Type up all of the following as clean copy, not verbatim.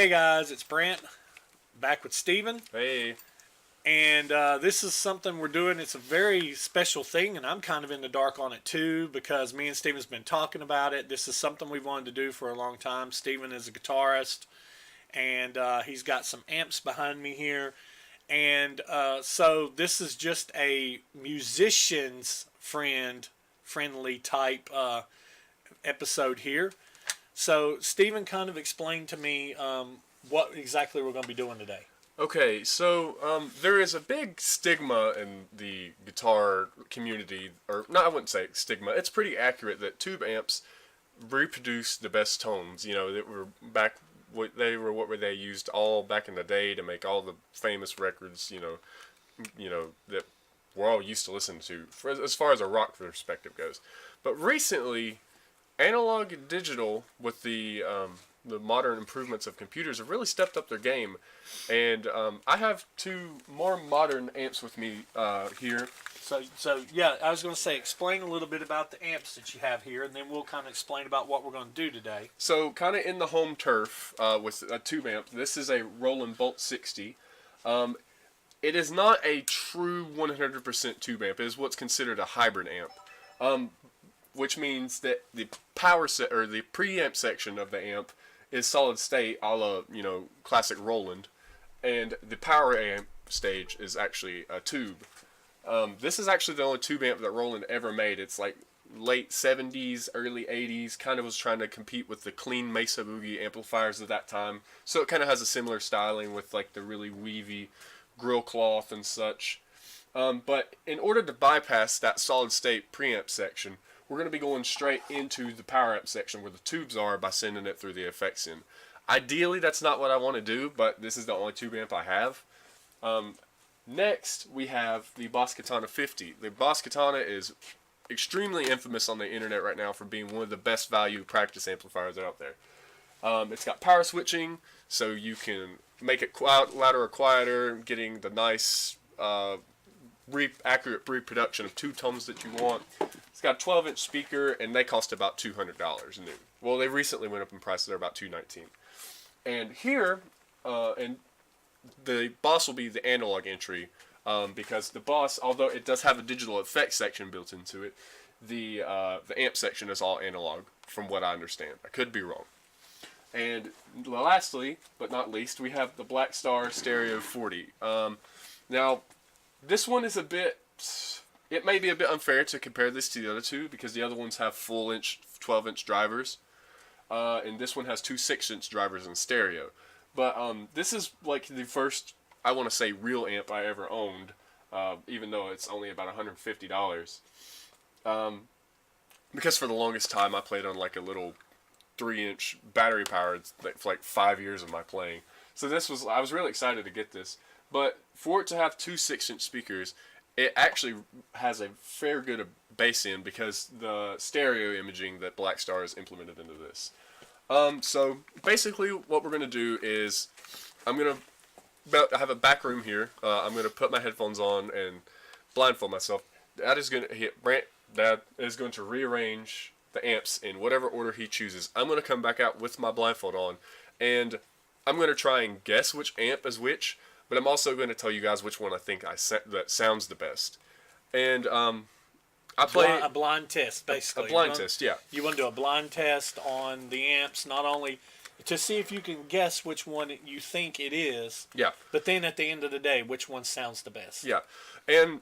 Hey guys, it's Brent back with Steven. Hey. And this is something we're doing. It's a very special thing, and I'm kind of in the dark on it too because me and Steven's been talking about it. This is something we've wanted to do for a long time. Steven is a guitarist, and he's got some amps behind me here. And so this is just a musician's friendly type episode here. So Steven kind of explained to me what exactly we're going to be doing today. Okay, so there is a big stigma in the guitar community, or no, I wouldn't say stigma. It's pretty accurate that tube amps reproduce the best tones. You know, that were back. What they used all back in the day to make all the famous records. You know that we're all used to listening to, as far as a rock perspective goes. But recently, analog and digital with the modern improvements of computers have really stepped up their game, and I have two more modern amps with me here. So yeah, I was going to say, explain a little bit about the amps that you have here, and then we'll kind of explain about what we're going to do today. So kind of in the home turf with a tube amp. This is a Roland Bolt 60. It is not a true 100% tube amp. It is what's considered a hybrid amp, which means that the power set or the preamp section of the amp is solid state, a la classic Roland, and the power amp stage is actually a tube. This is actually the only tube amp that Roland ever made. It's like late 70s, early 80s, kind of was trying to compete with the clean Mesa Boogie amplifiers of that time. So it kind of has a similar styling with like the really weavy grill cloth and such. But in order to bypass that solid state preamp section, we're going to be going straight into the power amp section where the tubes are by sending it through the effects in. Ideally, that's not what I want to do, but this is the only tube amp I have. Next, we have the Boss Katana 50. The Boss Katana is extremely infamous on the internet right now for being one of the best value practice amplifiers out there. It's got power switching, so you can make it louder or quieter, getting the nice accurate reproduction of two tones that you want. It's got a 12-inch speaker, and they cost about $200 new. Well, they recently went up in price. They're about $219. And here, and the Boss will be the analog entry, because the Boss, although it does have a digital effects section built into it, the amp section is all analog, from what I understand. I could be wrong. And lastly, but not least, we have the Black Star Stereo 40. Now, this one is it may be a bit unfair to compare this to the other two because the other ones have full 12-inch drivers, and this one has two 6-inch drivers in stereo. But this is like the first, I want to say, real amp I ever owned, even though it's only about $150. Because for the longest time I played on like a little 3-inch battery powered for like 5 years of my playing. So I was really excited to get this. But for it to have two 6-inch speakers, it actually has a fair good bass in because the stereo imaging that Black Star has implemented into this. So basically what we're going to do is I have a back room here. I'm going to put my headphones on and blindfold myself. Dad is going to rearrange the amps in whatever order he chooses. I'm going to come back out with my blindfold on, and I'm going to try and guess which amp is which. But I'm also going to tell you guys which one I think that sounds the best. And I play a blind test, basically. A blind test, yeah. You want to do a blind test on the amps, not only to see if you can guess which one you think it is, yeah, but then at the end of the day, which one sounds the best. Yeah, and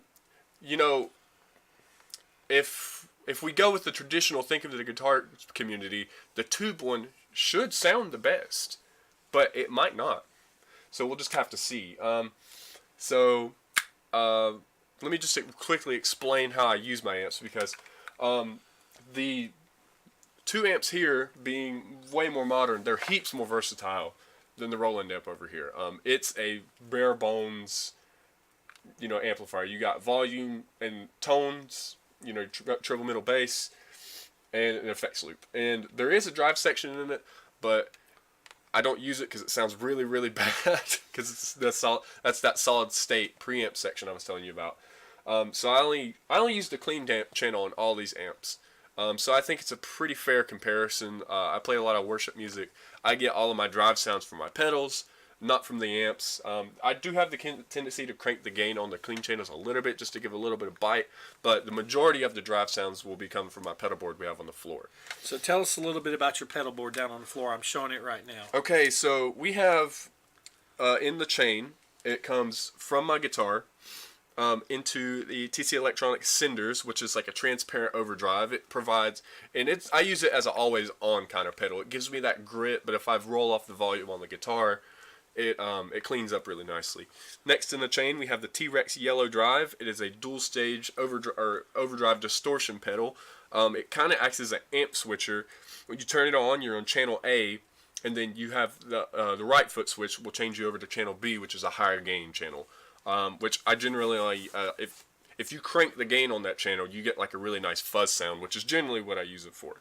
if we go with the traditional think of the guitar community, the tube one should sound the best, but it might not. So we'll just have to see. Let me just quickly explain how I use my amps, because the two amps here, being way more modern, they're heaps more versatile than the Roland amp over here. It's a bare bones, amplifier. You got volume and tones, treble, middle, bass, and an effects loop. And there is a drive section in it, but I don't use it because it sounds really, really bad. Because that's that solid state preamp section I was telling you about. So I only use the clean channel on all these amps. So I think it's a pretty fair comparison. I play a lot of worship music. I get all of my drive sounds from my pedals, not from the amps. I do have the tendency to crank the gain on the clean channels a little bit just to give a little bit of bite, but the majority of the drive sounds will be coming from my pedal board we have on the floor. So tell us a little bit about your pedal board down on the floor. I'm showing it right now. Okay, so we have in the chain, it comes from my guitar into the TC Electronics Cinders, which is like a transparent overdrive. It provides, and I use it as an always on kind of pedal. It gives me that grit, but if I roll off the volume on the guitar, it cleans up really nicely. Next in the chain, we have the T-Rex Yellow Drive. It is a dual stage overdrive distortion pedal. It kind of acts as an amp switcher. When you turn it on, you're on channel A, and then you have the right foot switch will change you over to channel B, which is a higher gain channel. Which I generally, if you crank the gain on that channel, you get like a really nice fuzz sound, which is generally what I use it for.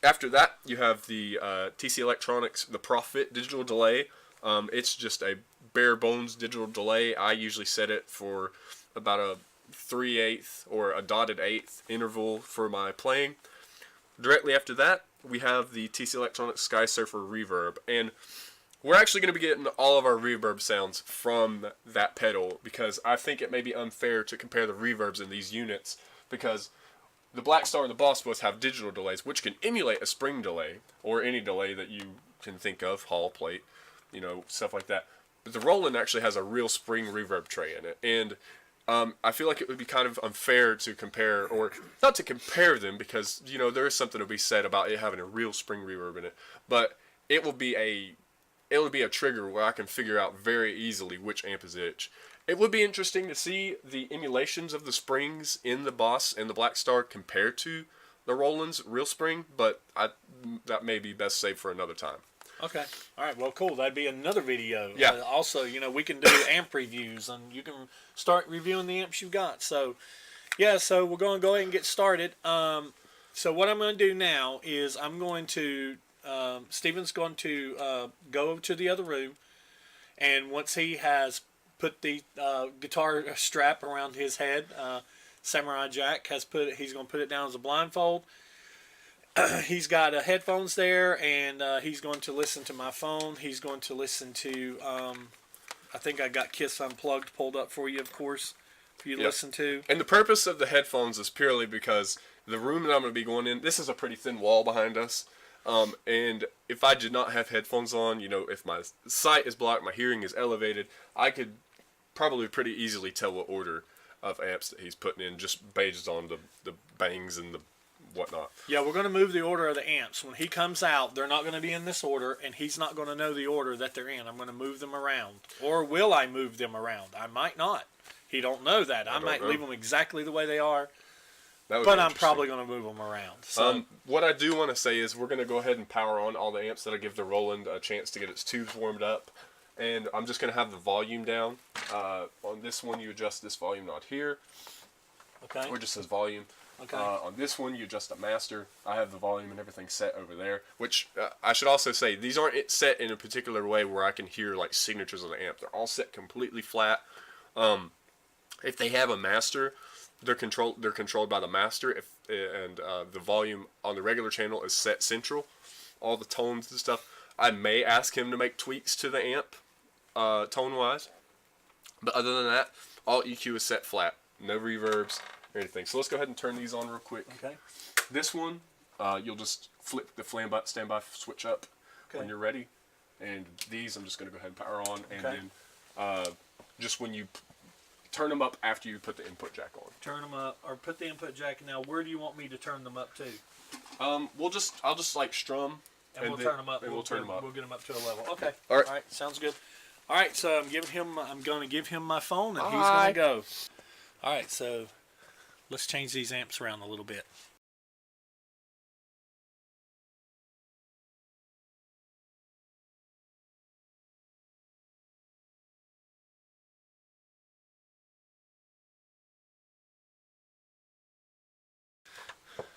After that, you have the TC Electronics, the Profit digital delay. It's just a bare bones digital delay. I usually set it for about a 3/8 or a dotted eighth interval for my playing. Directly after that, we have the TC Electronics Sky Surfer Reverb, and we're actually going to be getting all of our reverb sounds from that pedal because I think it may be unfair to compare the reverbs in these units because the Black Star and the Boss both have digital delays which can emulate a spring delay or any delay that you can think of, Hall plate, stuff like that. But the Roland actually has a real spring reverb tray in it, and I feel like it would be kind of unfair to compare, or not to compare them because, there is something to be said about it having a real spring reverb in it, but it would be a trigger where I can figure out very easily which amp is which. It would be interesting to see the emulations of the springs in the Boss and the Black Star compared to the Roland's real spring, but that may be best saved for another time. Okay. All right. Well, cool. That'd be another video. Yeah. Also, we can do amp reviews, and you can start reviewing the amps you've got. So, yeah. So we're going to go ahead and get started. So what I'm going to do now is I'm going to Steven's going to go to the other room, and once he has put the guitar strap around his head, Samurai Jack he's going to put it down as a blindfold. He's got headphones there, and he's going to listen to my phone. He's going to listen to, I think I got Kiss Unplugged pulled up for you, of course, for you to listen to. And the purpose of the headphones is purely because the room that I'm going to be going in, this is a pretty thin wall behind us. And if I did not have headphones on, if my sight is blocked, my hearing is elevated, I could probably pretty easily tell what order of amps that he's putting in just based on the bangs and the whatnot. Yeah, we're going to move the order of the amps. When he comes out, they're not going to be in this order, and he's not going to know the order that they're in. I'm going to move them around. Or will I move them around? I might not. He don't know that. I might leave them exactly the way they are. But I'm probably going to move them around. So. What I do want to say is we're going to go ahead and power on all the amps that'll give the Roland a chance to get its tubes warmed up. And I'm just going to have the volume down. On this one, you adjust this volume knot here. Okay. Or it just says volume. Okay. On this one, you adjust the master. I have the volume and everything set over there. Which I should also say, these aren't set in a particular way where I can hear like signatures of the amp. They're all set completely flat. If they have a master, they're controlled by the master. The volume on the regular channel is set central. All the tones and stuff. I may ask him to make tweaks to the amp, tone wise. But other than that, all EQ is set flat. No reverbs or anything. So let's go ahead and turn these on real quick. Okay. This one, you'll just flip the standby switch up when you're ready. And these, I'm just going to go ahead and power on. And then just when you turn them up after you put the input jack on. Turn them up, or put the input jack. Now, where do you want me to turn them up to? I'll just like strum. And we'll turn them up. And we'll turn them up. We'll get them up to a level. Okay. All right. All right. Sounds good. All right. So I'm going to give him my phone, and he's going to go. All right. So let's change these amps around a little bit.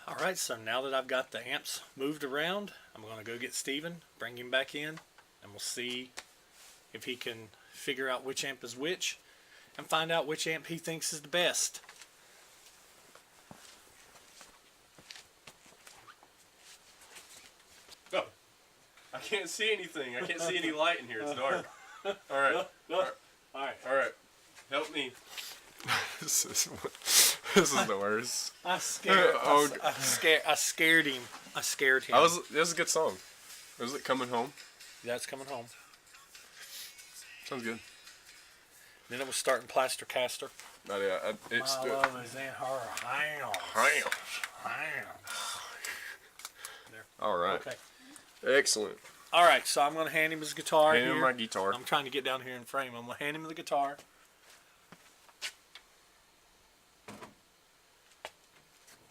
All right, so now that I've got the amps moved around, I'm going to go get Steven, bring him back in, and we'll see if he can figure out which amp is which and find out which amp he thinks is the best. can't see anything. I can't see any light in here. It's dark. All right. Look. All right. All right. Help me. This is the worst. I scared. Oh, I scared him. I scared him. That was a good song. Was it Coming Home? That's coming home. Sounds good. Then it was starting Plaster Caster. Oh, yeah, it's My love is in her hands. Hands. All right. Okay. Excellent. All right. So I'm gonna hand him his guitar. Hand him here. my guitar. I'm trying to get down here in frame. I'm gonna hand him the guitar.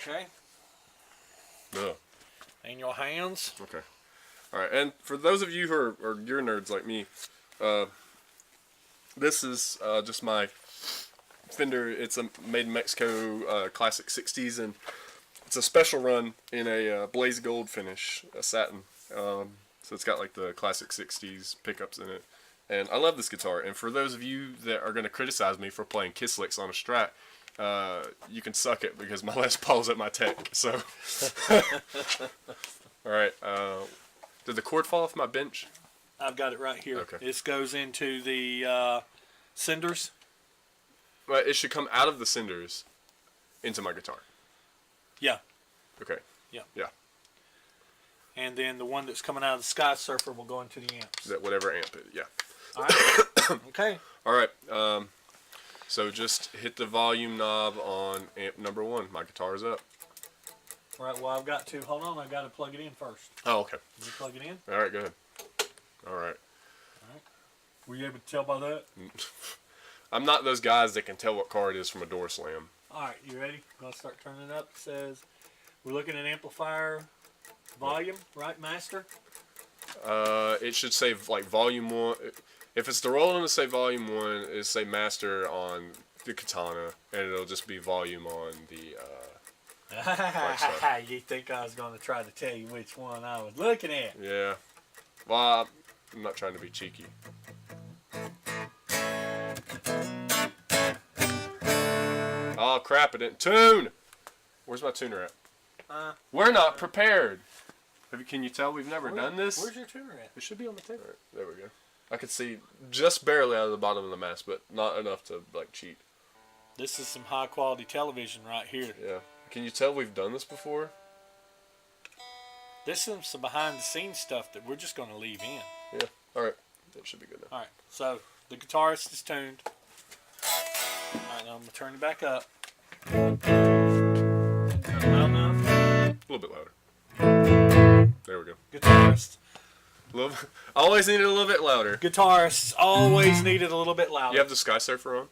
Okay. Ugh. In your hands. Okay. All right. And for those of you who are you're nerds like me, this is just my Fender. It's a made in Mexico classic 60s, and it's a special run in a blaze gold finish, a satin. So it's got like the classic 60s pickups in it. And I love this guitar. And for those of you that are going to criticize me for playing Kiss licks on a Strat, you can suck it because my Les Paul's at my tech. So, all right. Did the cord fall off my bench? I've got it right here. Okay. This goes into the cinders. Well, it should come out of the cinders into my guitar. Yeah. Okay. Yeah. Yeah. And then the one that's coming out of the Sky Surfer will go into the amps. That whatever amp it. Yeah. All right. Okay. All right. So just hit the volume knob on amp number 1. My guitar's up. All right. Well, I've got to. Hold on. I've got to plug it in first. Oh, okay. Can you plug it in? All right. Go ahead. All right. Were you able to tell by that? I'm not those guys that can tell what car it is from a door slam. All right. You ready? I'm going to start turning it up. It says we're looking at amplifier volume, right, master? It should say like volume 1. If it's the Roland, to say volume 1, it'll say master on the Katana, and it'll just be volume on the. You think I was going to try to tell you which one I was looking at? Yeah. Well, I'm not trying to be cheeky. Oh crap! It didn't tune. Where's my tuner at? We're not prepared. Can you tell we've never done this? Where's your tuner at? It should be on the table. Right, there we go. I could see just barely out of the bottom of the mast, but not enough to like cheat. This is some high quality television right here. Yeah. Can you tell we've done this before? This is some behind the scenes stuff that we're just going to leave in. Yeah. All right. That should be good now. All right. So the guitarist is tuned. All right. Now I'm going to turn it back up. Turn it loud enough. A little bit louder. There we go. Guitarist. Always needed a little bit louder. Guitarists always needed a little bit louder. You have the Sky Surfer on?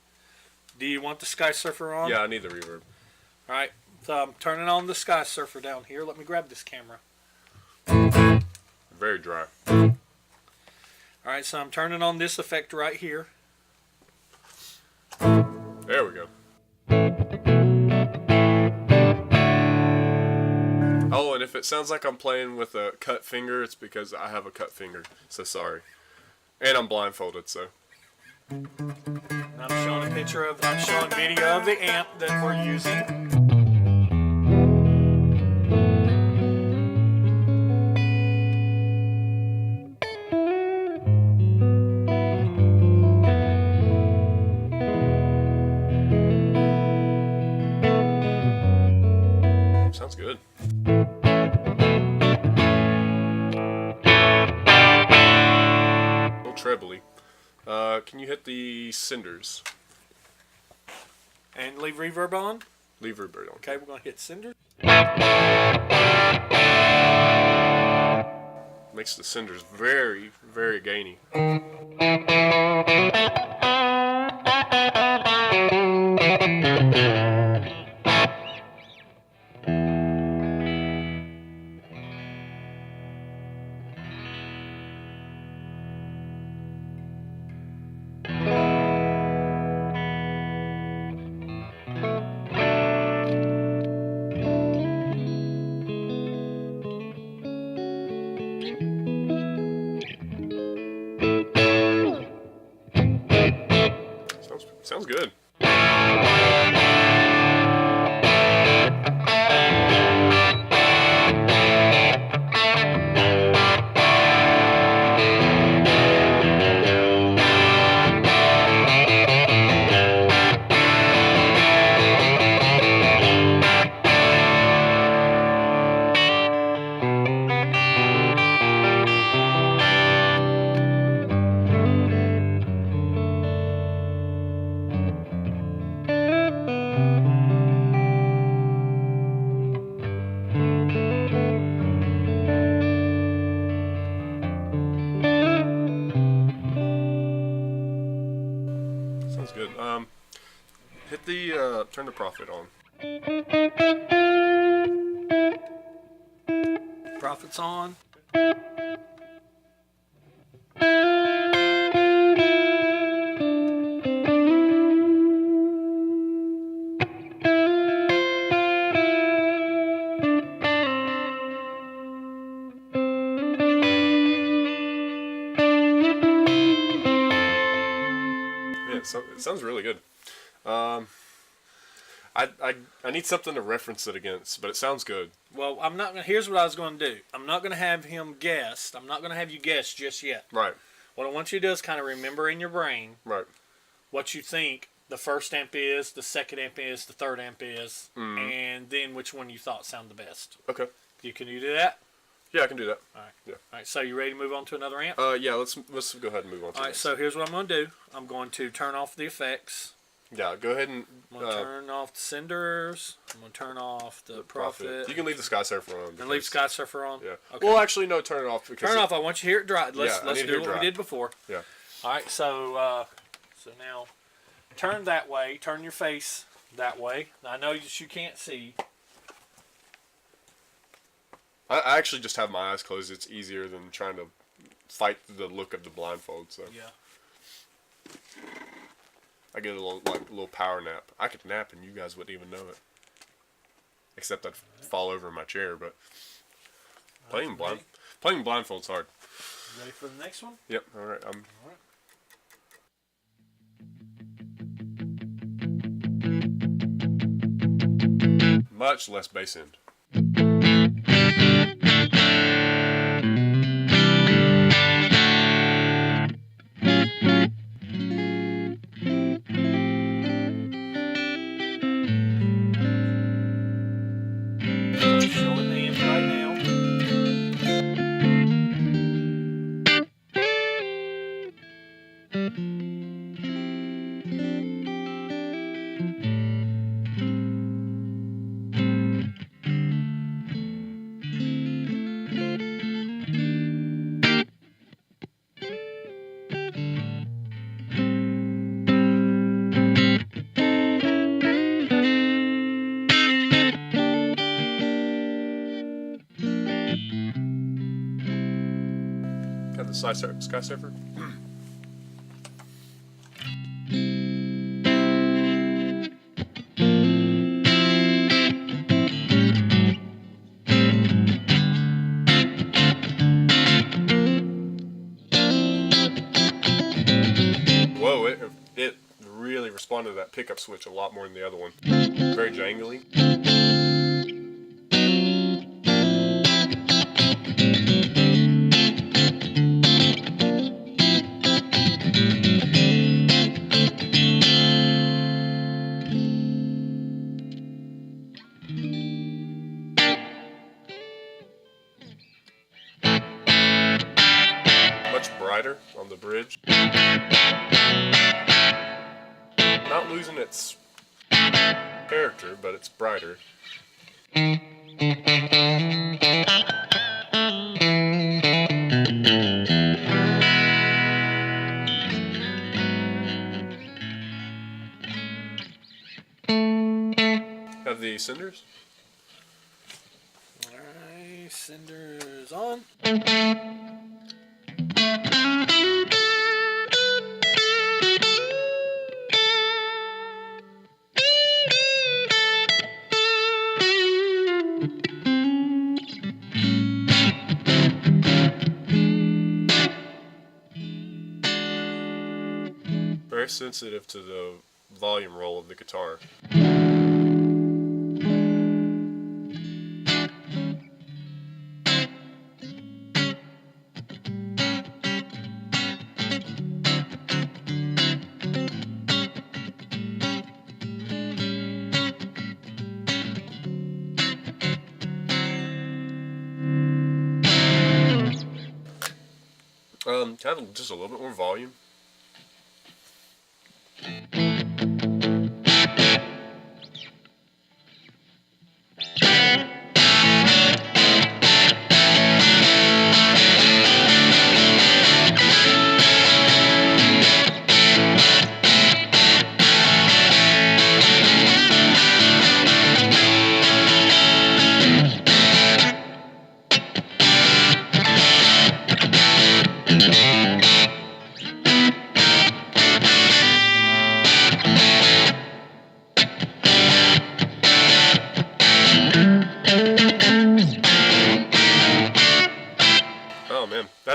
Do you want the Sky Surfer on? Yeah, I need the reverb. All right. So I'm turning on the Sky Surfer down here. Let me grab this camera. Very dry. All right. So I'm turning on this effect right here. There we go. Oh, and if it sounds like I'm playing with a cut finger, it's because I have a cut finger. So sorry. And I'm blindfolded, so. And I'm showing video of the amp that we're using. Sounds good. A little trebly. Can you hit the cinders? And leave reverb on. Leave reverb on. Okay, we're going to hit cinders. Makes the cinders very, very gainy. Sounds good. sounds good. Hit the turn the Prophet on. Prophet's on. Yeah, so it sounds really good. I need something to reference it against, but it sounds good. Well, I'm not gonna. Here's what I was going to do. I'm not going to have him guess. I'm not going to have you guess just yet. Right, What I want you to do is kind of remember in your brain right. what you think the first amp is, the second amp is, the third amp is, and then which one you thought sounded the best. Okay. Can you do that? Yeah, I can do that. All right. Yeah. All right. So you ready to move on to another amp? Yeah. Let's go ahead and move on to All right. next. So here's what I'm going to do. I'm going to turn off the effects. Yeah, go ahead and I'm going to turn off the cinders. I'm going to turn off the Prophet. You can leave the Sky Surfer on. And leave Sky Surfer on? Yeah. Okay. Well, actually, no. Turn it off. Because Turn it off. I want you to hear it dry. Let's I need to do hear it what dry. we did before. Yeah. All right. So now turn that way. Turn your face that way. I know that you can't see. I actually just have my eyes closed. It's easier than trying to fight the look of the blindfold. So Yeah. I get a little power nap. I could nap and you guys wouldn't even know it. Except I'd fall over in my chair. But playing blindfold's hard. Ready for the next one? Yep. All right. All right. Much less bass end. Showing the amp right now. Got the Sky Surfer. Whoa! It really responded to that pickup switch a lot more than the other one. Very jangly. Much brighter on the bridge. Not losing its character, but it's brighter. Have the cinders? All right. Cinders on. Very sensitive to the volume roll of the guitar. Kind of just a little bit more volume.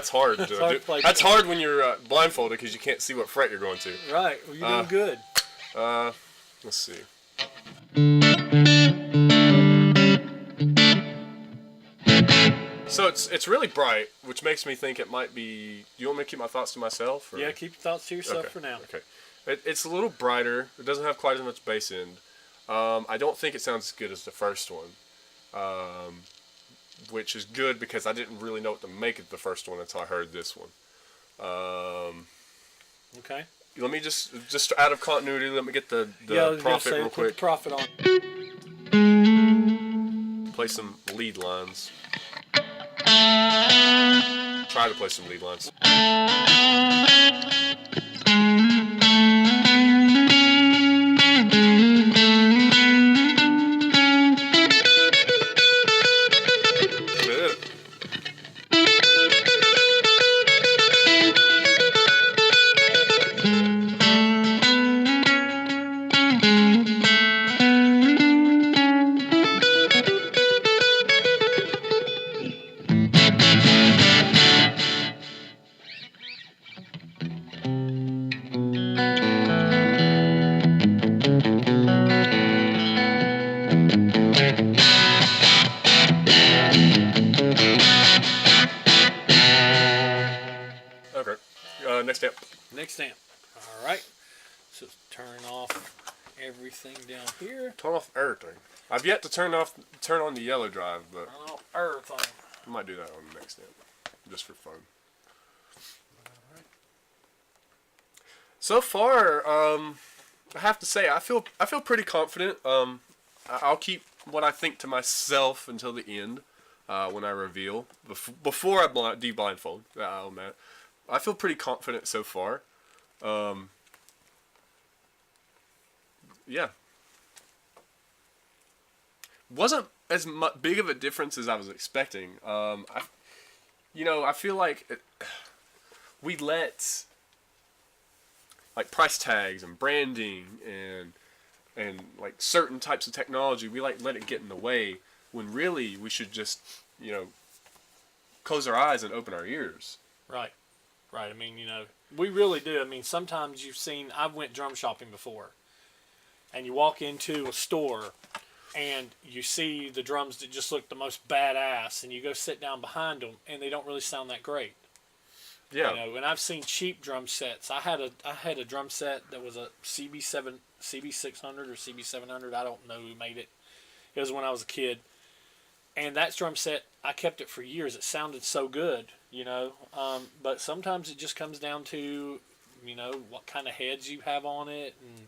that's hard. It's hard to play That's guitar. hard when you're blindfolded because you can't see what fret you're going to. Right. Well, you're doing good. Let's see. So it's really bright, which makes me think it might be. Do you want me to keep my thoughts to myself? Or? Yeah, keep your thoughts to yourself Okay. for now. Okay. It's a little brighter. It doesn't have quite as much bass end. I don't think it sounds as good as the first one, which is good because I didn't really know what to make of the first one until I heard this one. Okay. Let me just out of continuity. Let me get the Yeah, I was gonna profit say, real put the quick. profit on. Play some lead lines. Try to play some lead lines. Good. Okay. Next step. Next amp. All right. So turn off everything down here. Turn off everything. I've yet to turn on the yellow drive, but Turn off everything. I might do that on the next step, just for fun. So far, I have to say I feel pretty confident. I'll keep what I think to myself until the end, when I reveal before I de-blindfold. Oh man, I feel pretty confident so far. Yeah, wasn't as big of a difference as I was expecting. I feel like we let like price tags and branding and like certain types of technology, we like let it get in the way when really we should just, close our eyes and open our ears. Right. Right. I mean, we really do. I mean, sometimes I've went drum shopping before, and you walk into a store and you see the drums that just look the most badass, and you go sit down behind them and they don't really sound that great. Yeah. And I've seen cheap drum sets. I had a drum set that was a CB600 or CB700. I don't know who made it. It was when I was a kid. And that drum set, I kept it for years. It sounded so good, But sometimes it just comes down to, what kind of heads you have on it and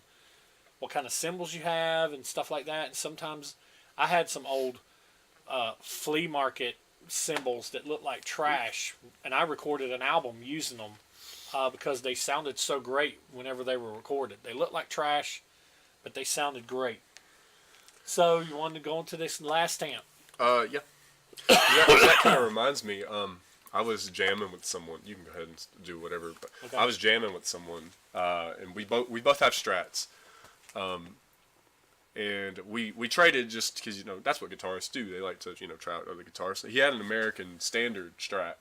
what kind of cymbals you have and stuff like that. And sometimes I had some old flea market cymbals that looked like trash, and I recorded an album using them because they sounded so great whenever they were recorded. They looked like trash, but they sounded great. So you wanted to go into this last amp. Yeah. That kind of reminds me. I was jamming with someone. You can go ahead and do whatever. But Okay. I was jamming with someone, and we both have Strats. And we traded just because that's what guitarists do. They like to try out other guitars. He had an American Standard Strat,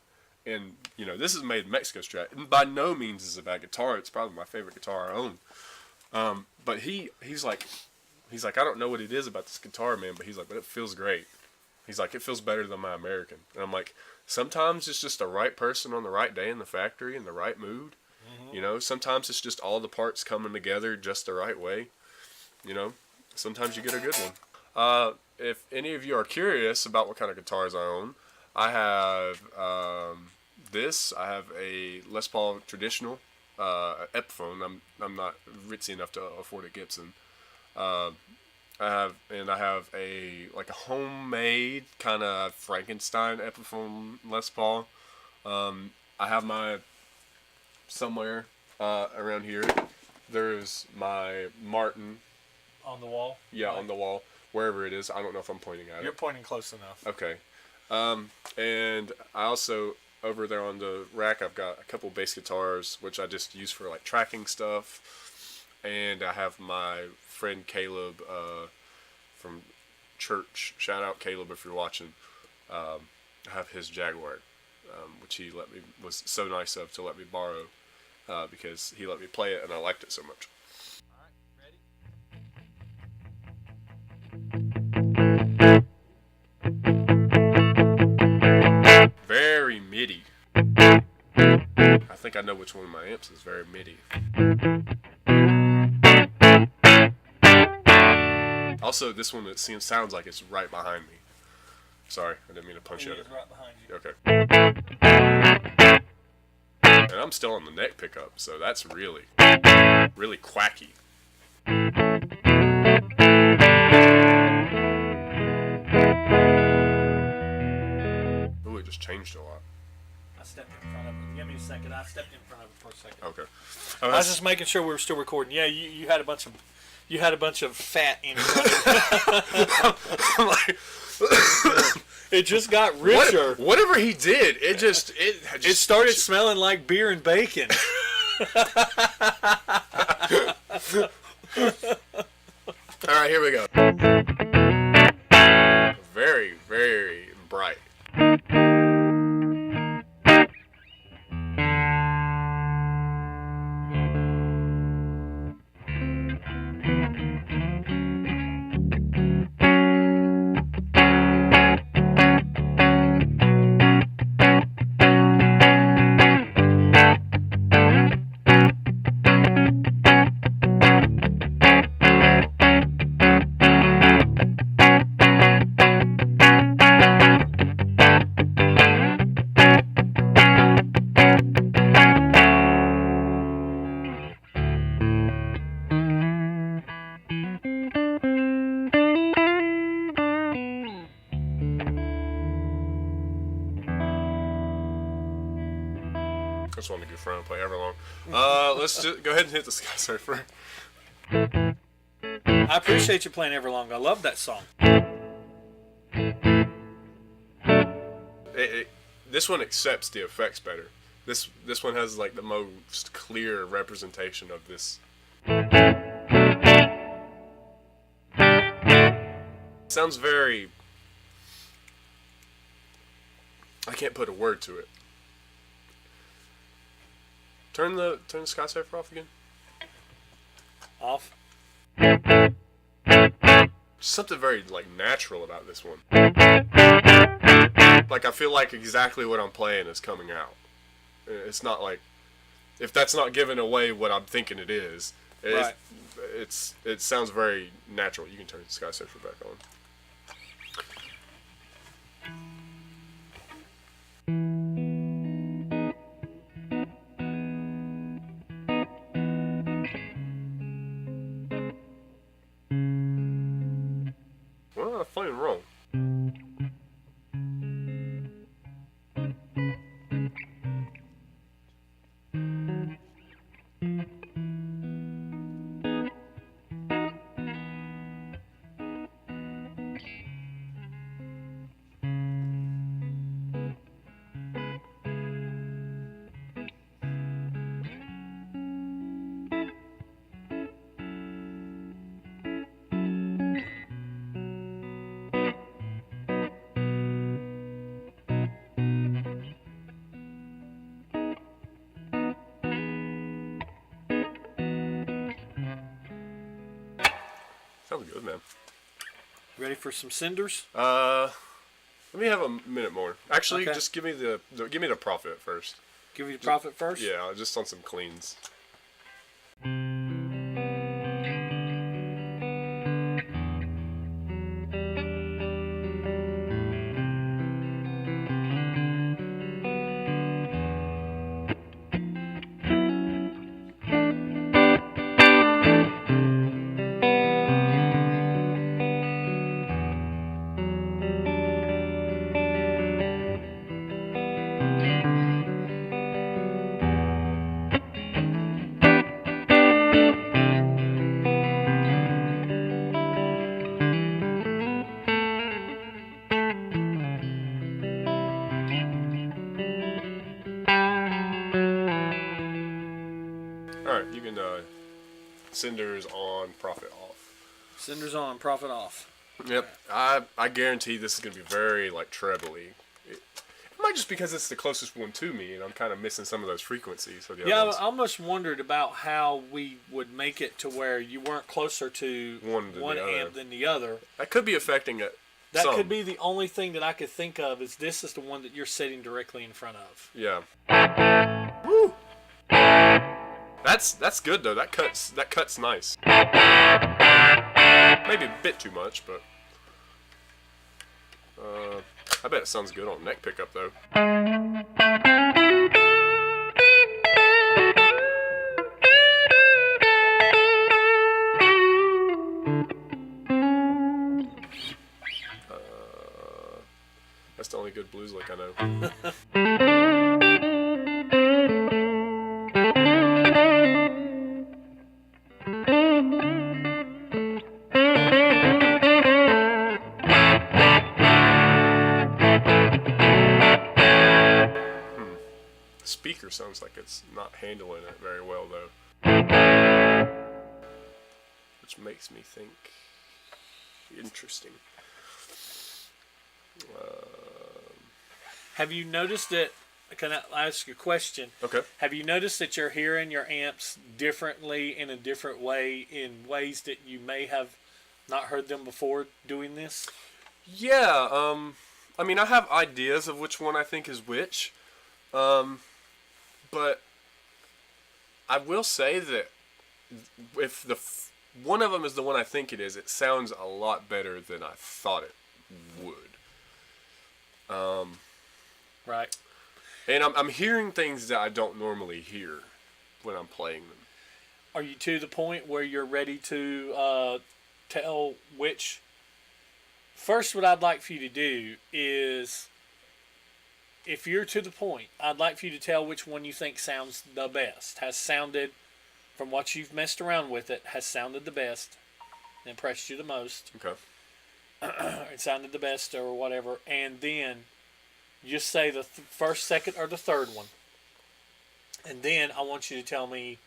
and this is made in Mexico Strat. And by no means is it a bad guitar. It's probably my favorite guitar I own. But he's like I don't know what it is about this guitar, man. But he's like, but it feels great. He's like, it feels better than my American. And I'm like, sometimes it's just the right person on the right day in the factory in the right mood. Mm-hmm. Sometimes it's just all the parts coming together just the right way. Sometimes you get a good one. If any of you are curious about what kind of guitars I own, I have this. I have a Les Paul traditional Epiphone. I'm not ritzy enough to afford a Gibson. I have a homemade kind of Frankenstein Epiphone Les Paul. I have my somewhere around here. There's my Martin. On the wall? Yeah, on the wall, wherever it is. I don't know if I'm pointing at You're it. pointing close enough. Okay. And I also, over there on the rack, I've got a couple bass guitars, which I just use for tracking stuff. And I have my friend Caleb from church. Shout out Caleb if you're watching. I have his Jaguar. which he was so nice of to let me borrow because he let me play it and I liked it so much. Very MIDI. I think I know which one of my amps is very MIDI. Also, this one it sounds like it's right behind me. Sorry, I didn't mean to punch you. It is right behind you. Okay. And I'm still on the neck pickup, so that's really, really quacky. Ooh, it just changed a lot. I stepped in front of it. Give me a second. I stepped in front of it for a second. Okay. I was just making sure we were still recording. Yeah, you had a bunch of fat in it. It just got richer. Whatever he did, it started smelling like beer and bacon. All right, here we go. Very, very bright. I just want to goof around and play Everlong. Let's just go ahead and hit the Sky Surfer. I appreciate you playing Everlong. I love that song. This one accepts the effects better. This one has like the most clear representation of this. Sounds very. I can't put a word to it. Turn the Sky Surfer off again. Off. Something very like natural about this one. Like I feel like exactly what I'm playing is coming out. It's not like if that's not giving away what I'm thinking it is. Right. It sounds very natural. You can turn the Sky Surfer back on. Well, I'm playing wrong. Sounds good, man. Ready for some cinders? Let me have a minute more. Actually, Okay. just give me the profit first. Give you the profit first? Yeah, just on some cleans. Alright, you can cinders on, profit off. Cinders on, profit off. Yep, I guarantee this is gonna be very like trebly. It might just because it's the closest one to me, and I'm kind of missing some of those frequencies. For the Yeah, other ones. I almost wondered about how we would make it to where you weren't closer to One than the other. amp than the other. That could be affecting it. That some. could be the only thing that I could think of is this is the one that you're sitting directly in front of. Yeah. Woo. That's good though. That cuts nice. Maybe a bit too much, but I bet it sounds good on neck pickup though. That's the only good blues lick I know. Speaker sounds like it's not handling it very well though, which makes me think interesting. Have you noticed that? Can I ask you a question? Okay. Have you noticed that you're hearing your amps differently in a different way, in ways that you may have not heard them before doing this? Yeah. I mean, I have ideas of which one I think is which. But I will say that if one of them is the one I think it is, it sounds a lot better than I thought it would. Right. And I'm hearing things that I don't normally hear when I'm playing them. Are you to the point where you're ready to tell which? First, what I'd like for you to do is, if you're to the point, I'd like for you to tell which one you think sounds the best, has sounded, from what you've messed around with it, has sounded the best, impressed you the most, Okay. it sounded the best or whatever, and then just say the first, second, or the third one. And then I want you to tell me,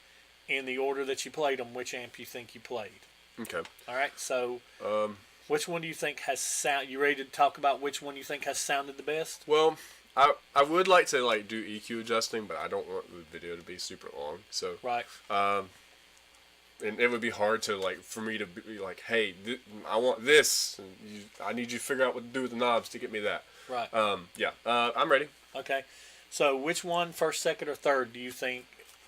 in the order that you played them, which amp you think you played. Okay. All right, so which one do you think has sound? You ready to talk about which one you think has sounded the best? Well, I would like to like do EQ adjusting, but I don't want the video to be super long. So Right. and it would be hard to like for me to be like, hey, I want this. And I need you to figure out what to do with the knobs to get me that. Right. Yeah. I'm ready. Okay. So which one, first, second, or third, do you think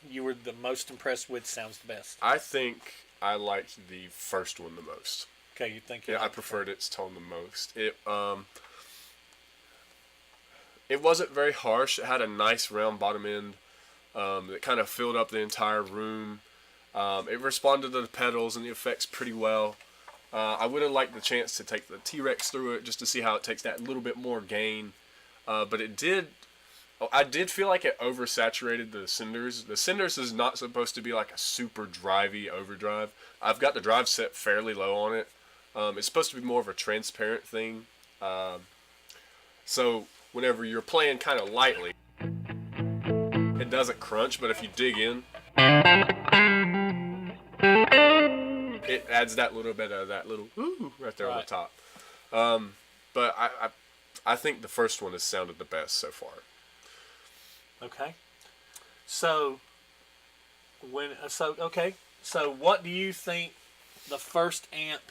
you were the most impressed with sounds the best? I think I liked the first one the most. Okay, you think you Yeah, I liked preferred its tone the most. It wasn't very harsh. It had a nice round bottom end that kind of filled up the entire room. It responded to the pedals and the effects pretty well. I would have liked the chance to take the T-Rex through it just to see how it takes that little bit more gain. But it did. I did feel like it oversaturated the Cinders. The Cinders is not supposed to be like a super drivey overdrive. I've got the drive set fairly low on it. It's supposed to be more of a transparent thing. So whenever you're playing kind of lightly, it doesn't crunch, but if you dig in, it adds that little bit of that little ooh right there on the top. But I think the first one has sounded the best so far. Okay. So So what do you think the first amp?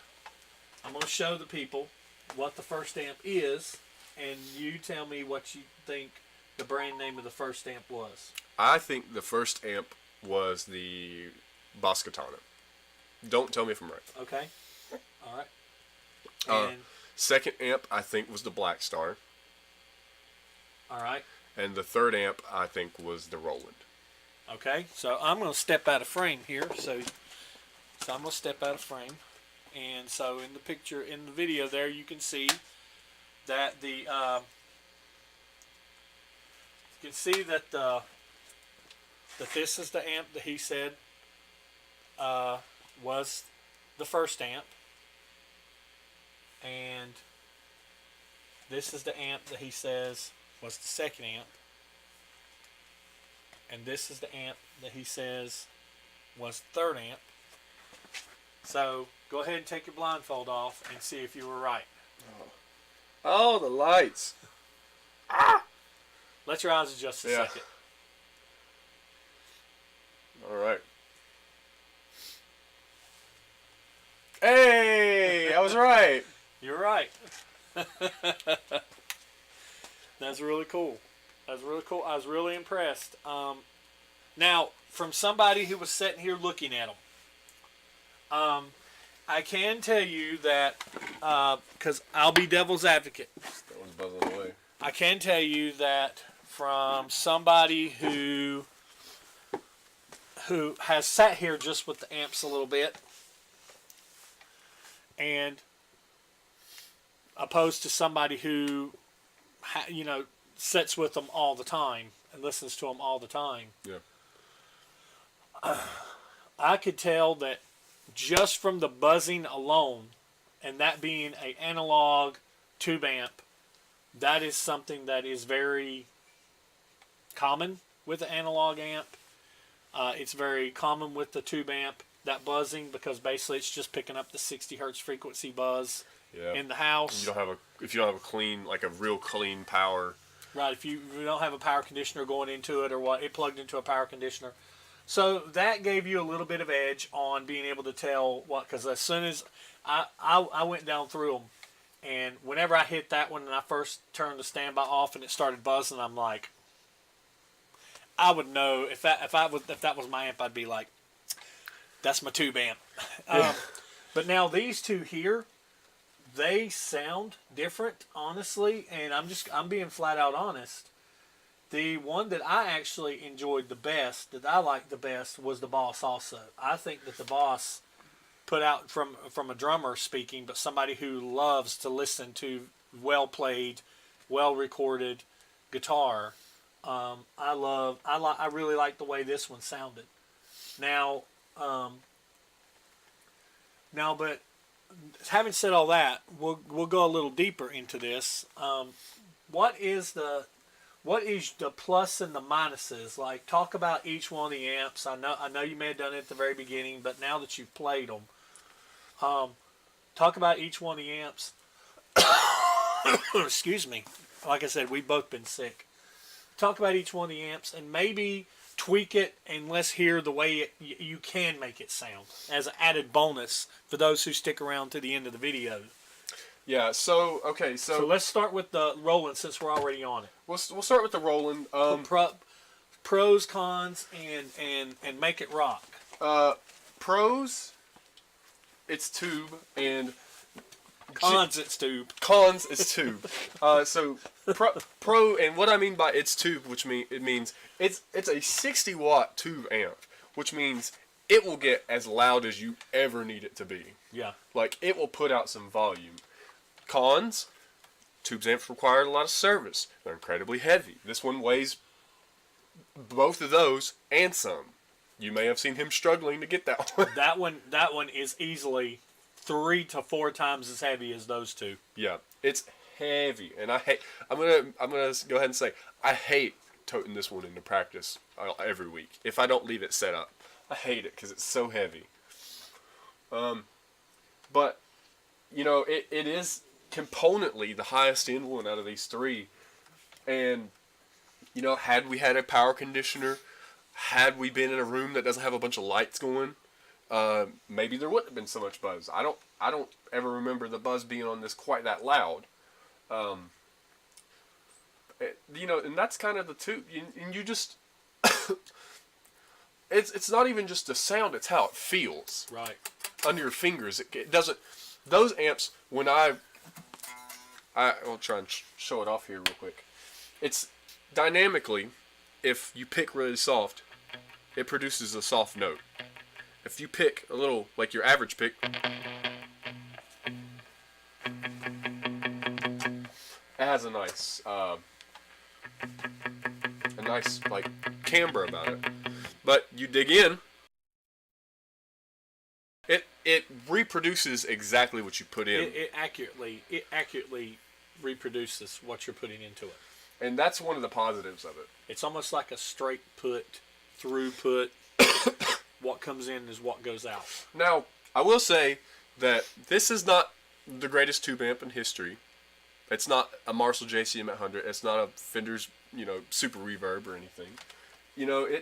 I'm going to show the people what the first amp is, and you tell me what you think the brand name of the first amp was. I think the first amp was the Boss Katana. Don't tell me if I'm right. Okay. All right. And Second amp, I think, was the Black Star. all right. And the third amp, I think, was the Roland. Okay. So I'm going to step out of frame here. So I'm going to step out of frame. And so in the picture, in the video there, you can see that you can see that that this is the amp that he said was the first amp, and this is the amp that he says was the second amp, and this is the amp that he says was the third amp. So go ahead and take your blindfold off and see if you were right. Oh, the lights. Ah! Let your eyes adjust a Yeah. second. All right. Hey, I was right. You're right. That's really cool. That's really cool. I was really impressed. Now, from somebody who was sitting here looking at them, I can tell you that because I'll be devil's advocate. That one's buzzing away. I can tell you that from somebody who has sat here just with the amps a little bit, and opposed to somebody who, sits with them all the time and listens to them all the time. Yeah. I could tell that just from the buzzing alone, and that being an analog tube amp, that is something that is very common with the analog amp. It's very common with the tube amp, that buzzing, because basically it's just picking up the 60 hertz frequency buzz Yeah. in the house. If you don't have a clean, like a real clean power. Right, if you don't have a power conditioner going into it or what, it plugged into a power conditioner. So that gave you a little bit of edge on being able to tell what, because as soon as I went down through them, and whenever I hit that one and I first turned the standby off and it started buzzing, I'm like, I would know if that was my amp, I'd be like, that's my tube amp. But now these two here, they sound different, honestly, and I'm being flat out honest. The one that I actually enjoyed the best, that I liked the best, was the Boss also. I think that the Boss put out, from a drummer speaking, but somebody who loves to listen to well played, well recorded guitar. I really like the way this one sounded. Now, but having said all that, we'll go a little deeper into this. What is the plus and the minuses? Like, talk about each one of the amps. I know you may have done it at the very beginning, but now that you've played them, talk about each one of the amps. Excuse me. Like I said, we've both been sick. Talk about each one of the amps and maybe tweak it, and let's hear the way you can make it sound as an added bonus for those who stick around to the end of the video. Yeah. So let's start with the Roland, since we're already on it. we'll start with the Roland. Pros, cons, and make it rock. Pros, it's tube, and Cons, it's tube. Cons, it's tube. So pro, and what I mean by it's tube, which means it's a 60 watt tube amp, which means it will get as loud as you ever need it to be. Yeah. Like, it will put out some volume. Cons, tubes amps require a lot of service. They're incredibly heavy. This one weighs both of those and some. You may have seen him struggling to get that one. That one is easily 3 to 4 times as heavy as those two. Yeah, it's heavy, and I'm gonna go ahead and say I hate toting this one into practice every week if I don't leave it set up. I hate it because it's so heavy. But it is componently the highest end one out of these three, and had we had a power conditioner, had we been in a room that doesn't have a bunch of lights going, maybe there wouldn't have been so much buzz. I don't ever remember the buzz being on this quite that loud. And that's kind of the two. And you just, it's not even just the sound; it's how it feels. Right. Under your fingers. It doesn't. Those amps, when I'll try and show it off here real quick. It's dynamically, if you pick really soft, it produces a soft note. If you pick a little, like your average pick, it has a nice like timbre about it. But you dig in, it reproduces exactly what you put in. It accurately reproduces what you're putting into it. And that's one of the positives of it. It's almost like a straight put, through put. What comes in is what goes out. Now, I will say that this is not the greatest tube amp in history. It's not a Marshall JCM 800. It's not a Fender's, super reverb or anything.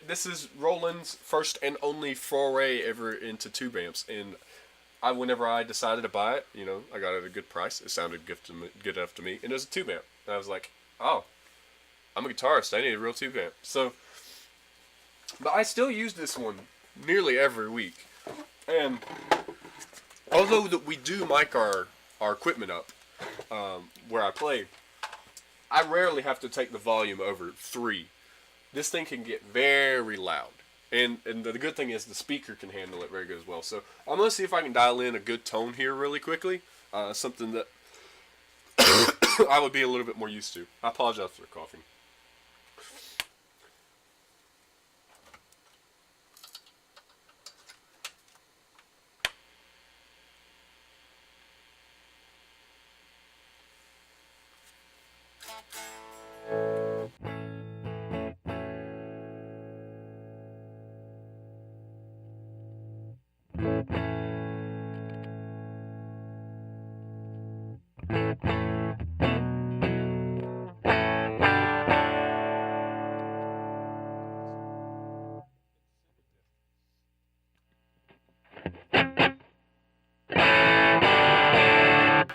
This is Roland's first and only foray ever into tube amps. And whenever I decided to buy it, I got it at a good price. It sounded good enough to me. And it was a tube amp. And I was like, oh, I'm a guitarist. I need a real tube amp. But I still use this one nearly every week. And although we do mic our equipment up where I play, I rarely have to take the volume over 3. This thing can get very loud. And the good thing is the speaker can handle it very good as well. So I'm going to see if I can dial in a good tone here really quickly. Something that I would be a little bit more used to. I apologize for the coughing.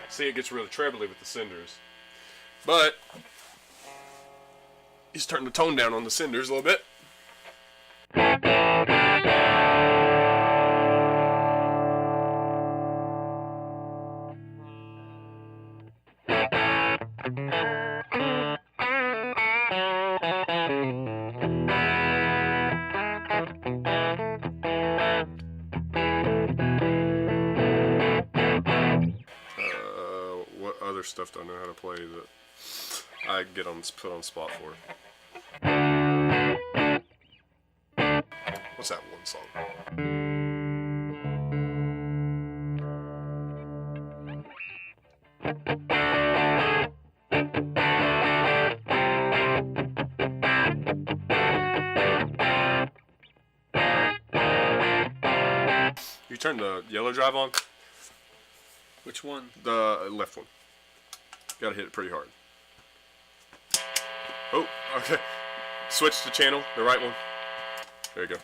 See, it gets really trebly with the cinders. But he's turning the tone down on the cinders a little bit. Stuff I know how to play that I get put on the spot for. What's that one song? You turn the yellow drive on? Which one? The left one. Gotta hit it pretty hard. Oh, okay. Switch the channel, the right one. There you go.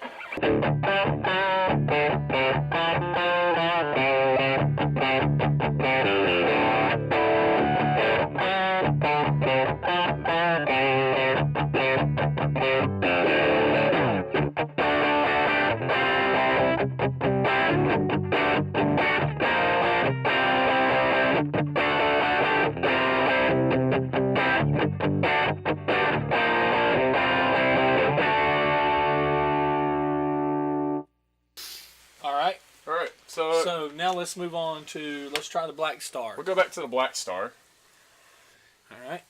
So now let's move on to, let's try the Black Star. We'll go back to the Black Star. All right.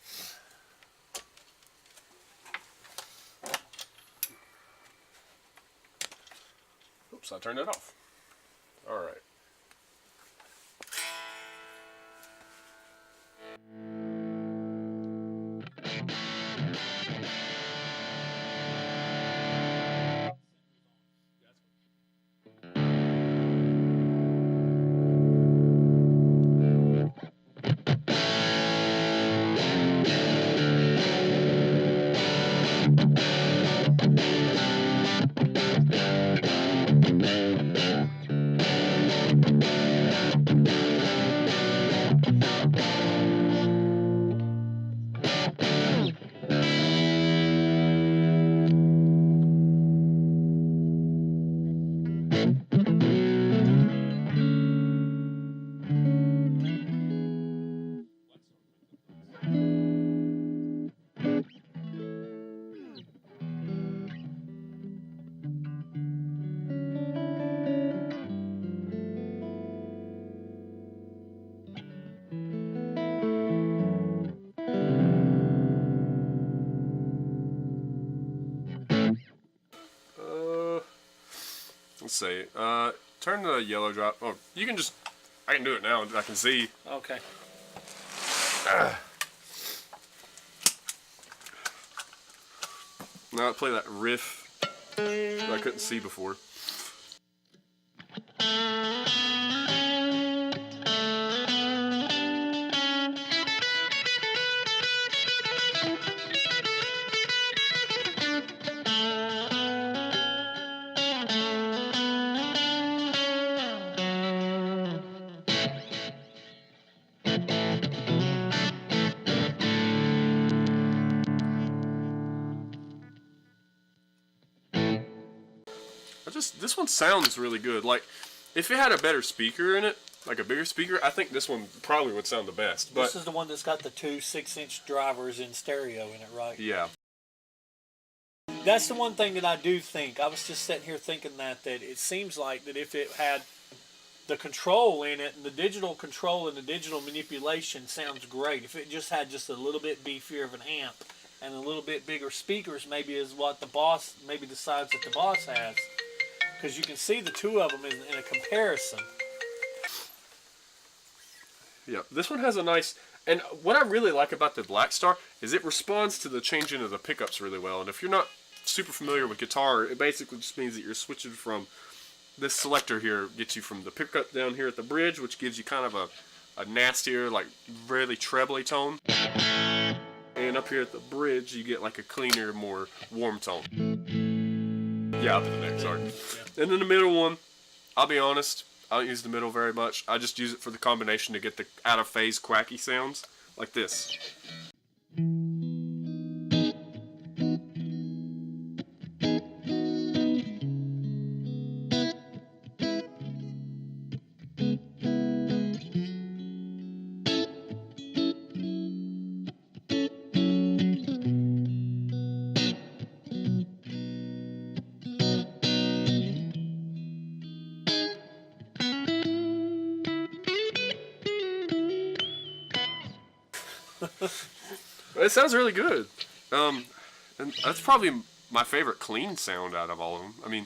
Oops, I turned it off. All right. Let's see. Turn the yellow drop. Oh, you can just. I can do it now. I can see. Okay. Now play that riff that I couldn't see before. this one sounds really good. Like, if it had a better speaker in it, like a bigger speaker, I think this one probably would sound the best. But This is the one that's got the two 6-inch drivers in stereo in it, right? yeah, That's the one thing that I do think. I was just sitting here thinking that it seems like that if it had the control in it, and the digital control and the digital manipulation sounds great. If it just had just a little bit beefier of an amp and a little bit bigger speakers, maybe is what the Boss, maybe the size that the Boss has, because you can see the two of them in a comparison. yeah. This one has a nice. And what I really like about the Black Star is it responds to the changing of the pickups really well. And if you're not super familiar with guitar, it basically just means that you're switching from this selector here, gets you from the pickup down here at the bridge, which gives you kind of a nastier, like really trebly tone. And up here at the bridge, you get like a cleaner, more warm tone. Yeah, up at the neck, sorry. And then the middle one, I'll be honest, I don't use the middle very much. I just use it for the combination to get the out of phase quacky sounds, like this. It sounds really good. And that's probably my favorite clean sound out of all of them. I mean,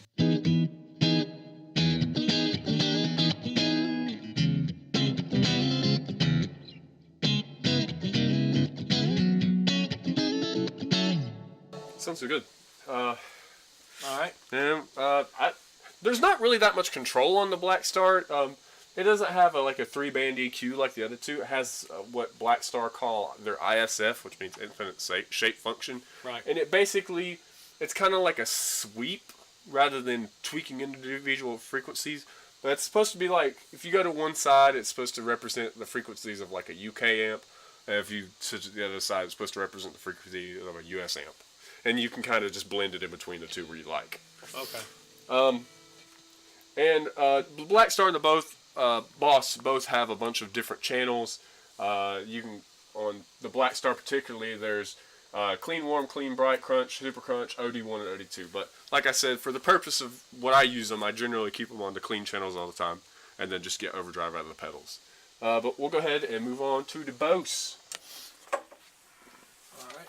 sounds so good. All right. And there's not really that much control on the Black Star. It doesn't have like a 3-band EQ like the other two. It has what Black Star call their ISF, which means infinite shape function. Right. And it basically, it's kind of like a sweep rather than tweaking individual frequencies. But it's supposed to be like, if you go to one side, it's supposed to represent the frequencies of like a UK amp. And if you switch to the other side, it's supposed to represent the frequency of a US amp. And you can kind of just blend it in between the two where you like. Okay. And Black Star and the Boss both have a bunch of different channels. You can, on the Black Star particularly, there's Clean Warm, Clean Bright, Crunch, Super Crunch, OD1 and OD2. But like I said, for the purpose of what I use them, I generally keep them on the clean channels all the time, and then just get overdrive out of the pedals. But we'll go ahead and move on to the Bose. All right.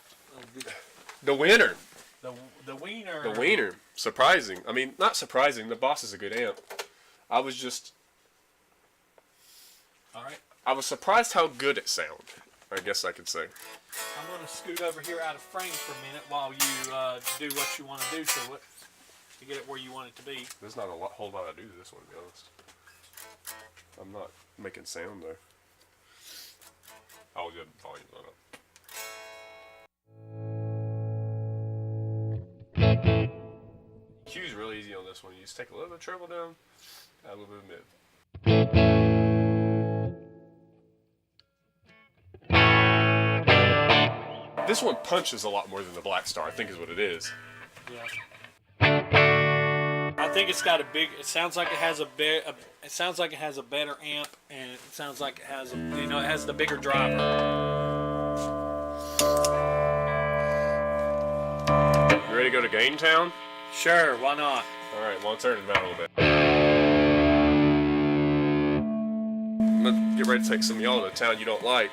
The winner. The Wiener. The Wiener. Surprising. I mean, not surprising. The Boss is a good amp. I was surprised how good it sounded, I guess I could say. I'm going to scoot over here out of frame for a minute while you do what you want to do to it to get it where you want it to be. There's not a whole lot I do to this one, to be honest. I'm not making sound, though. Oh, yeah, volume's not up. EQ's really easy on this one. You just take a little bit of treble down, add a little bit of mid. This one punches a lot more than the Black Star, I think is what it is. Yeah. I think it's got a big. It sounds like it has a bit. It sounds like it has a better amp, and it sounds like it has it has the bigger driver. You ready to go to Game Town? Sure, why not? All right, well, I'll turn it down a little bit. I'm gonna get ready to take some of y'all to a town you don't like.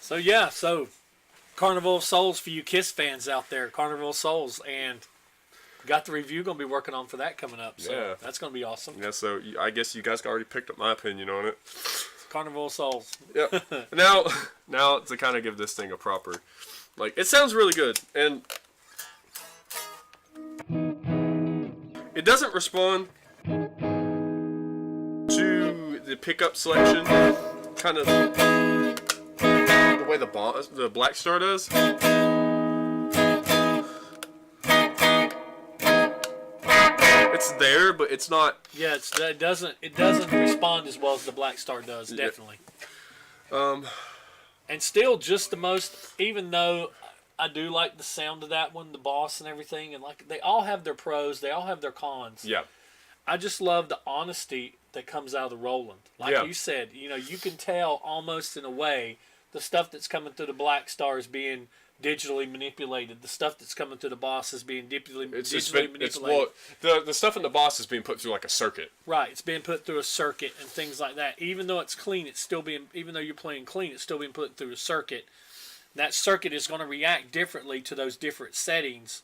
So yeah, so Carnival of Souls for you Kiss fans out there, Carnival of Souls, and got the review going to be working on for that coming up. So Yeah. that's going to be awesome. Yeah, so I guess you guys already picked up my opinion on it. Carnival of Souls. Yep. now to kind of give this thing a proper, like, it sounds really good, and it doesn't respond to the pickup selection, kind of the way the Black Star does. It's there, but it's not. Yeah, it doesn't respond as well as the Black Star does, definitely. And still just the most, even though I do like the sound of that one, the Boss and everything, and like they all have their pros, they all have their cons. Yeah. I just love the honesty that comes out of the Roland. Like Yeah. you said, you can tell almost in a way the stuff that's coming through the Black Star is being digitally manipulated. The stuff that's coming through the Boss is being digitally manipulated. The stuff in the Boss is being put through like a circuit. Right, it's being put through a circuit and things like that. Even though it's clean, even though you're playing clean, it's still being put through a circuit. That circuit is going to react differently to those different settings,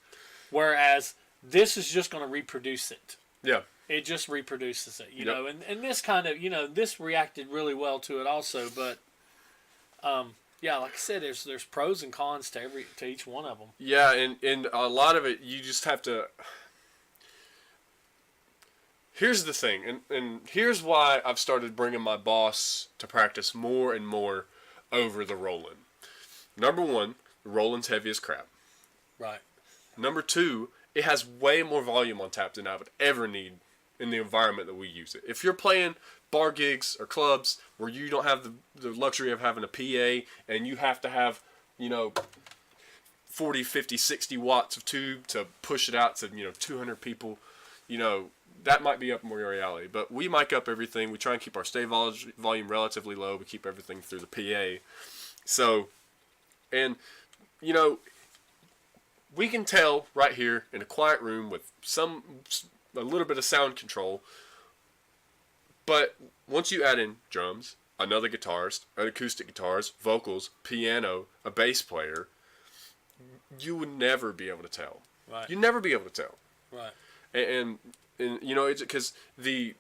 whereas this is just going to reproduce it. Yeah. It just reproduces it, you Yep. know, and this kind of, this reacted really well to it also, but, yeah, like I said, there's pros and cons to each one of them. Yeah, and a lot of it, you just have to. Here's the thing, and here's why I've started bringing my Boss to practice more and more over the Roland. Number one, the Roland's heavy as crap. Right. Number two, it has way more volume on tap than I would ever need in the environment that we use it. If you're playing bar gigs or clubs where you don't have the luxury of having a PA and you have to have, 40, 50, 60 watts of tube to push it out to, 200 people, that might be up more your reality. But we mic up everything. We try and keep our stay volume relatively low. We keep everything through the PA. So, and, we can tell right here in a quiet room with a little bit of sound control. But once you add in drums, another guitarist, an acoustic guitarist, vocals, piano, a bass player, you would never be able to tell. Right. You'd never be able to tell. Right. And it's because the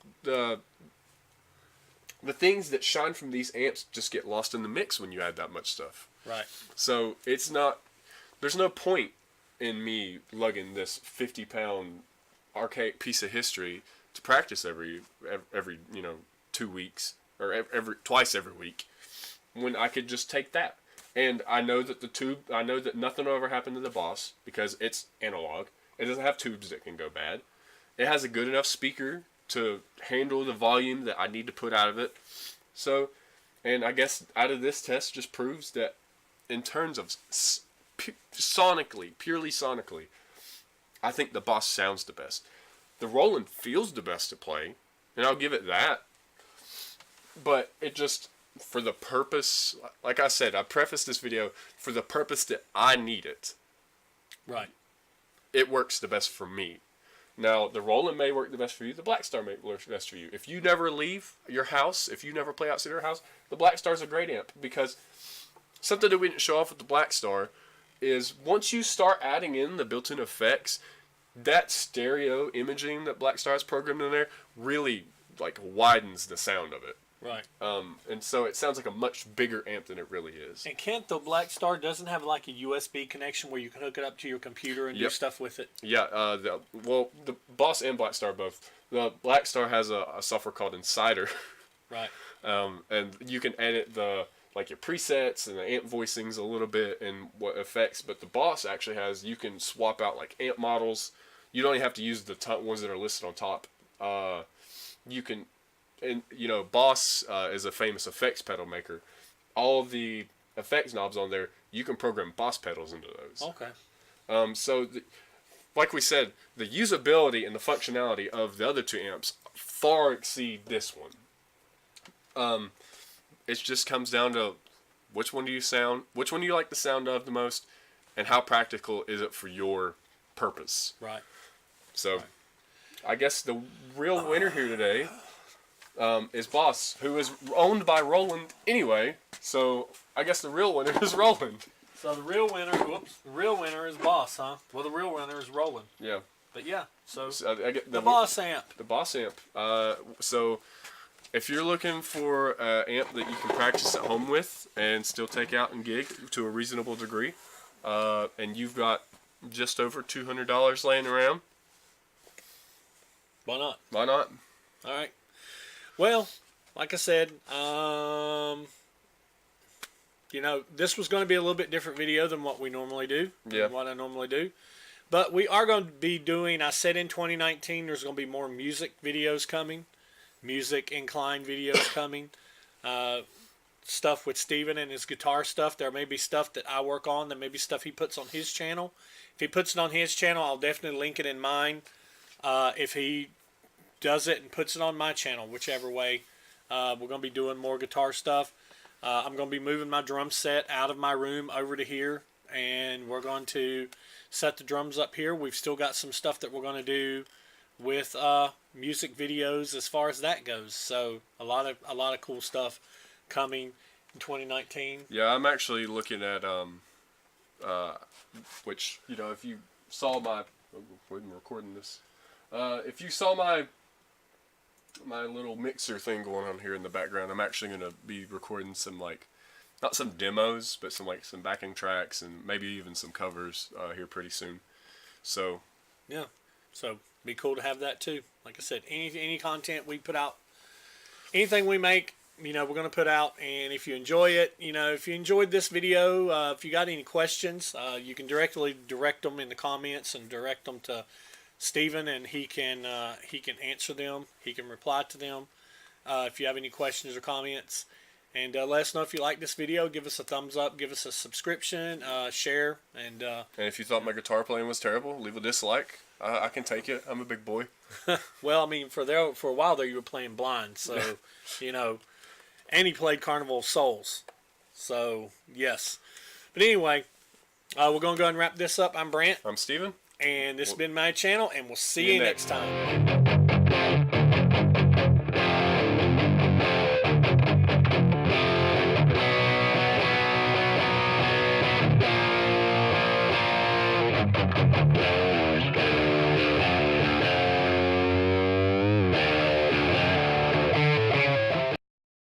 things that shine from these amps just get lost in the mix when you add that much stuff. Right. So there's no point in me lugging this 50-pound archaic piece of history to practice every 2 weeks or twice every week when I could just take that. And I know that nothing will ever happen to the Boss because it's analog. It doesn't have tubes that can go bad. It has a good enough speaker to handle the volume that I need to put out of it. So, and I guess out of this test just proves that in terms of purely sonically, I think the Boss sounds the best. The Roland feels the best to play, and I'll give it that. But it just, for the purpose, like I said, I prefaced this video for the purpose that I need it. Right. It works the best for me. Now, the Roland may work the best for you. The Black Star may work the best for you. If you never leave your house, if you never play outside your house, the Black Star's a great amp. Because something that we didn't show off with the Black Star is once you start adding in the built-in effects, that stereo imaging that Black Star has programmed in there really widens the sound of it. Right. And so it sounds like a much bigger amp than it really is. And Kent, the Black Star doesn't have like a USB connection where you can hook it up to your computer and do Yep. stuff with it. Yeah, the Boss and Black Star both. The Black Star has a software called Insider. Right. And you can edit your presets and the amp voicings a little bit and what effects, but the Boss actually you can swap out amp models. You don't even have to use the ones that are listed on top. You can, and Boss is a famous effects pedal maker. All of the effects knobs on there, you can program Boss pedals into those. Okay. So, like we said, the usability and the functionality of the other two amps far exceed this one. It just comes down to which one do you like the sound of the most, and how practical is it for your purpose. Right. So, I guess the real winner here today is Boss, who is owned by Roland anyway. So I guess the real winner is Roland. So the real winner is Boss, huh? Well, the real winner is Roland. Yeah. But yeah, so I get the Boss amp. The Boss amp. So if you're looking for an amp that you can practice at home with and still take out and gig to a reasonable degree, and you've got just over $200 laying around, Why not? why not? All right. Well, like I said, you know, this was going to be a little bit different video than what we normally do. Yeah. What I normally do. But we are going to be doing, I said in 2019, there's going to be more music videos coming. Music incline videos coming. Stuff with Steven and his guitar stuff. There may be stuff that I work on. There may be stuff he puts on his channel. If he puts it on his channel, I'll definitely link it in mine. If he does it and puts it on my channel, whichever way, we're going to be doing more guitar stuff. I'm going to be moving my drum set out of my room over to here, and we're going to set the drums up here. We've still got some stuff that we're going to do with music videos as far as that goes. So a lot of cool stuff coming in 2019. Yeah, I'm actually looking at which, you know, if you saw my, I'm recording this. If you saw my little mixer thing going on here in the background, I'm actually going to be recording some, like, not some demos, but some backing tracks and maybe even some covers here pretty soon. So yeah, so be cool to have that too. Like I said, any content we put out, anything we make, you know, we're going to put out. And if you enjoy it, you know, if you enjoyed this video, if you got any questions, you can directly direct them in the comments and direct them to Steven, and he can answer them. He can reply to them if you have any questions or comments. And let us know if you like this video. Give us a thumbs up. Give us a subscription. Share. And well, I mean, for a while there, you were playing blind. So, you know, and he played Carnival of Souls. So, yes. But anyway, we're going to go ahead and wrap this up. I'm Brant. I'm Steven. And this has been my channel, and we'll see you next time.